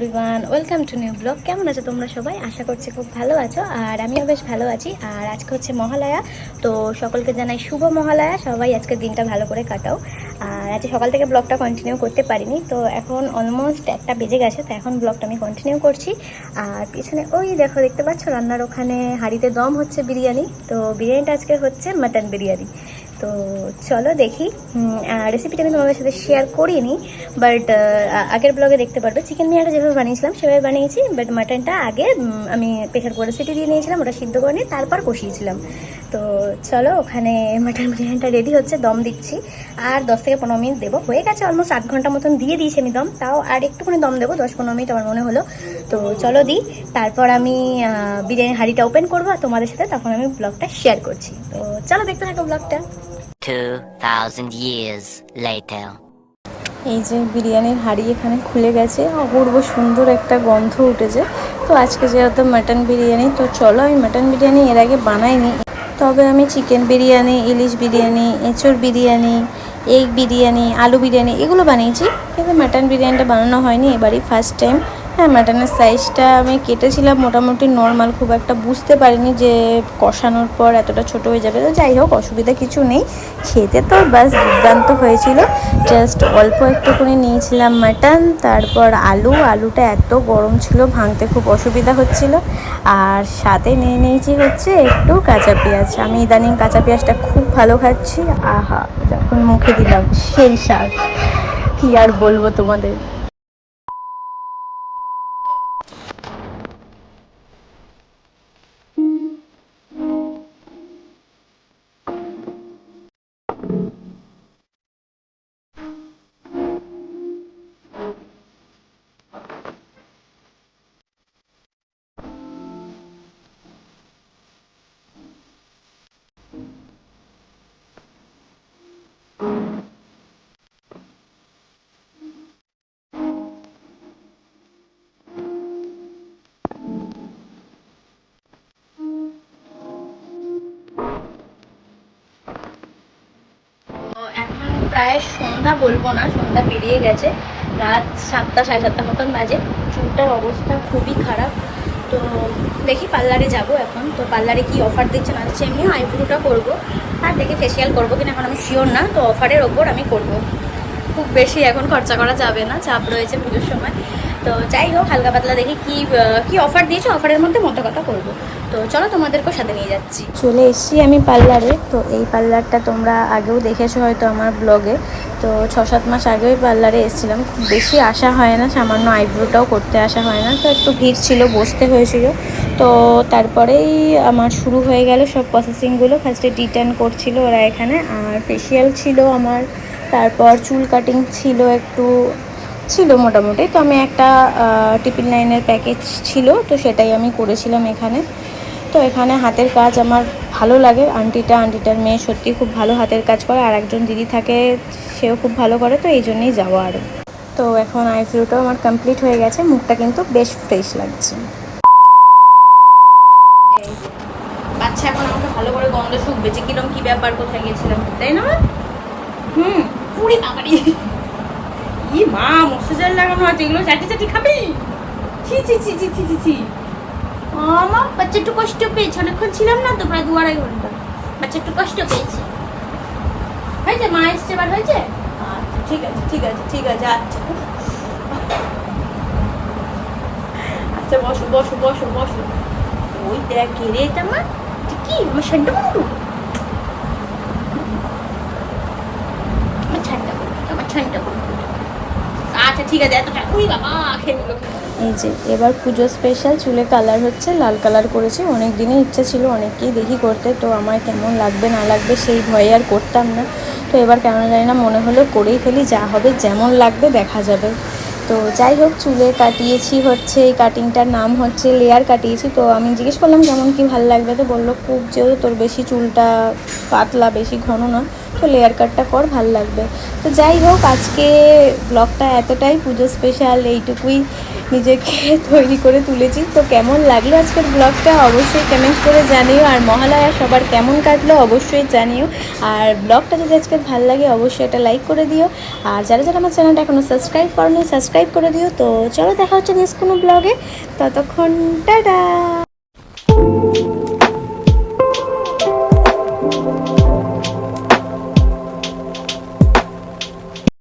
Everyone, welcome to new blog. কেমন আছো তোমরা সবাই? আশা করছি খুব ভালো আছো, আর আমিও বেশ ভালো আছি। আর আজকে হচ্ছে মহালয়া, তো সকলকে জানাই শুভ মহালয়া। সবাই আজকের দিনটা ভালো করে কাটাও। আর আজকে সকাল থেকে ব্লগটা কন্টিনিউ করতে পারিনি, তো এখন অলমোস্ট 1টা বেজে গেছে, তো এখন ব্লগটা আমি কন্টিনিউ করছি। আর পিছনে ওই দেখতে পাচ্ছ রান্নার ওখানে হাঁড়িতে দম হচ্ছে বিরিয়ানি। তো বিরিয়ানিটা আজকে হচ্ছে মাটন বিরিয়ানি। তো চলো দেখি। রেসিপিটা আমি তোমাদের সাথে শেয়ার করিনি, বাট আগের ব্লগে দেখতে পারবে। চিকেন বিরিয়ানিটা যেভাবে বানিয়েছিলাম সেভাবে বানিয়েছি, বাট মাটনটা আগে আমি প্রেশার কুকারে সিটি দিয়ে নিয়েছিলাম, ওটা সিদ্ধ করে নিয়ে তারপর কষিয়েছিলাম। তো চলো, ওখানে মাটন বিরিয়ানিটা রেডি হচ্ছে, দম দিচ্ছি। আর 10 থেকে 15 মিনিট দেবো, হয়ে গেছে অলমোস্ট 8 ঘন্টা মতন দিয়ে দিয়েছি আমি দম, তাও আর একটুখানি দম দেবো, 10-15 মিনিট আমার মনে হলো। তো চলো দিই, তারপর আমি বিরিয়ানির হাঁড়িটা ওপেন করবো আর তোমাদের সাথে তখন আমি ব্লগটা শেয়ার করছি। তো চলো দেখতে থাকো ব্লগটা। 2000 years later. এই যে বিরিয়ানির হাঁড়ি এখানে খুলে গেছে, অপূর্ব সুন্দর একটা গন্ধ উঠেছে। তো আজকে যেহেতু মাটন বিরিয়ানি, তো চলো, আমি মাটন বিরিয়ানি এর আগে বানাইনি, তবে আমি চিকেন বিরিয়ানি, ইলিশ বিরিয়ানি, এঁচোড় বিরিয়ানি, এগ বিরিয়ানি, আলু বিরিয়ানি এগুলো বানিয়েছি, কিন্তু মাটন বিরিয়ানিটা বানানো হয়নি, এবারই ফার্স্ট টাইম। হ্যাঁ, মাটনের সাইজটা আমি কেটেছিলাম মোটামুটি নর্মাল, খুব একটা বুঝতে পারিনি যে কষানোর পর এতটা ছোট হয়ে যাবে। তো যাই হোক, অসুবিধা কিছু নেই, খেতে তো বাস দুর্দান্ত হয়েছিল। জাস্ট অল্প একটুখানি নিয়েছিলাম মাটন, তারপর আলুটা এত গরম ছিল, ভাঙতে খুব অসুবিধা হচ্ছিল। আর সাথে নিয়ে নিয়েছি হচ্ছে একটু কাঁচা পেঁয়াজ। আমি ইদানিং কাঁচা পেঁয়াজটা খুব ভালো খাচ্ছি। আহা, যখন মুখে দিলাম সেই স্বাদ, কি আর বলবো তোমাদের। এখন প্রায় সন্ধ্যা, বলবো না, সন্ধ্যা পেরিয়ে গেছে, রাত 7টা 7:30 মতন বাজে। চুলটার অবস্থা খুবই খারাপ। তো দেখি পার্লারে যাব এখন, তো পার্লারে কি অফার দিচ্ছে না দিচ্ছে। এমনিও আইব্রোটা করবো, আর দেখি ফেসিয়াল করবো কিনা এখন আমি শিওর না, তো অফারের ওপর আমি করব। খুব বেশি এখন খরচা করা যাবে না, চাপ রয়েছে পুজোর সময়। তো যাই হোক, হালকা পাতলা দেখি কি অফার দিয়েছে, অফারের মধ্যে মতো কথা করবো। তো চলো, তোমাদেরকেও সাথে নিয়ে যাচ্ছি। চলে এসেছি আমি পার্লারে। তো এই পার্লারটা তোমরা আগেও দেখেছো হয়তো আমার ব্লগে। তো 6-7 মাস আগেও পার্লারে এসেছিলাম, খুব বেশি আসা হয় না, সামান্য আইব্রোটাও করতে আসা হয় না, তো একটু ভিড় ছিল, বসতে হয়েছিল। তো তারপরেই আমার শুরু হয়ে গেল সব প্রসেসিংগুলো। ফার্স্টে ডিটেন করছিল ওরা এখানে, আর ফেসিয়াল ছিল আমার, তারপর চুল কাটিং ছিল, একটু ছিল মোটামুটি। তো আমি একটা টিফিন লাইনের প্যাকেজ ছিল, তো সেটাই আমি করেছিলাম এখানে। তো এখানে হাতের কাজ আমার ভালো লাগে। আন্টিটার মেয়ে সত্যি খুব ভালো হাতের কাজ করে, আর একজন দিদি থাকে, সেও খুব ভালো করে, তো এই জন্যই যাওয়া আরও। তো এখন আইব্রোটাও আমার কমপ্লিট হয়ে গেছে, মুখটা কিন্তু বেশ ফ্রেশ লাগছে। এই যে বাচ্চা এখন আমাকে ভালো করে গন্ধ শুকবে যে কিরম কি ব্যাপার, কোথায় গেছিলাম, তাই না? পুরি বাবারি, ই মা, মশাজার লাগানো আছে, এগুলো চাটি খাবি? ছি ছি ছি ছি ছি ছি ছি। মা, বাচ্চা একটু কষ্ট পেয়েছে, অনেকক্ষণ ছিলাম না তো, প্রায় 2-2.5 ঘন্টা। বাচ্চা একটু কষ্ট পেয়েছে, হয়েছে? মা এসছে, এবার হয়েছে? আচ্ছা, ঠিক আছে ঠিক আছে ঠিক আছে। আচ্ছা আচ্ছা, বসো বসো বসো বসো। ওই দেখ, কে রে এটা? মা, কি আমার ঠান্ডা বন্ধু, আমার ঠান্ডা বন্ধু, আমার ঠান্ডা বন্ধু। আচ্ছা ঠিক আছে, এতটা উই বাবা খেয়ে নিল। এই যে এবার পুজো স্পেশাল চুলে কালার হচ্ছে, লাল কালার করেছি। অনেক দিনই ইচ্ছা ছিল অনেককেই দেখি করতে, তো আমার কেমন লাগবে না লাগবে সেই ভয়ে আর করতাম না। তো এবার কেমন জানি না মনে হলো করেই ফেলি, যা হবে যেমন লাগবে দেখা যাবে। তো যাই হোক, চুলে কাটিয়েছি হচ্ছে, এই কাটিংটার নাম হচ্ছে লেয়ার কাটিয়েছি। তো আমি জিজ্ঞেস করলাম কেমন কি ভালো লাগবে, তো বললো খুব যেহেতু তোর বেশি চুলটা পাতলা, বেশি ঘন না, তো লেয়ার কাটটা কর, ভাল লাগবে। তো যাই হোক, আজকে ব্লগটা এতটাই, পুজো স্পেশাল এইটুকুই। নিজেকে তৈরি করে তুলেছি। তো কেমন লাগলো আজকের ব্লগটা অবশ্যই কমেন্ট করে জানিও, আর মহালয়া সবার কেমন কাটলো অবশ্যই জানিও। আর ব্লগটা যদি আজকে ভালো লাগে অবশ্যই একটা লাইক করে দিও, আর যারা যারা আমার চ্যানেলটা এখনও সাবস্ক্রাইব করনি সাবস্ক্রাইব করে দিও। তো চলো দেখা হচ্ছে নেক্সট কোনো ব্লগে, ততক্ষণ টাটা।